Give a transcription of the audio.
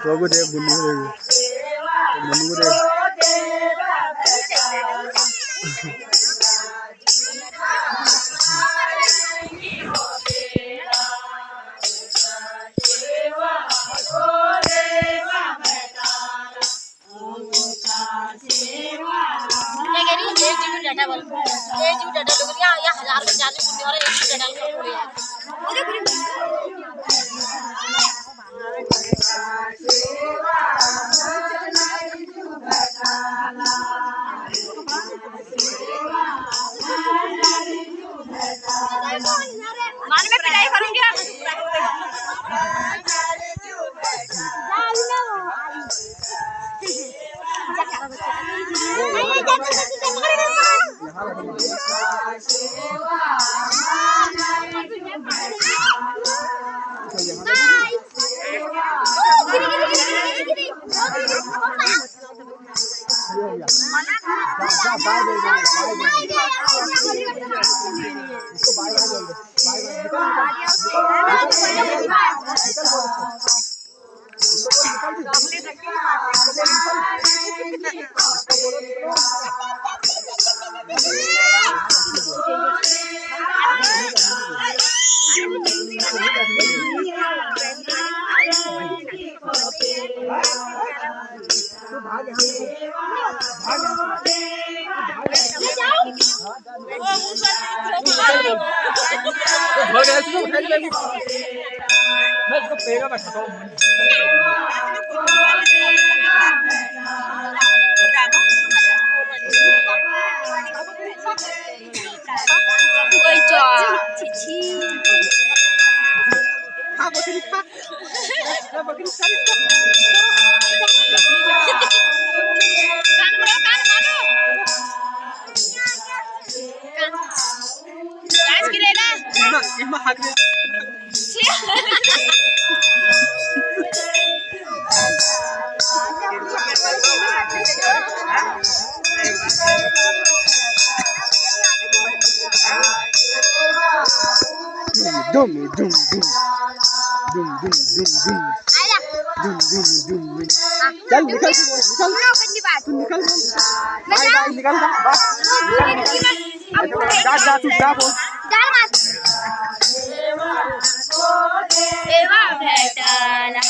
बघू दे बुन्नू दे मनु दे dum dum dum dum dum dum dum dum dum dum dum चल निकल तू निकल भाई निकल जा बस जा जा तू जा बोल डाल मत एवा भेटाला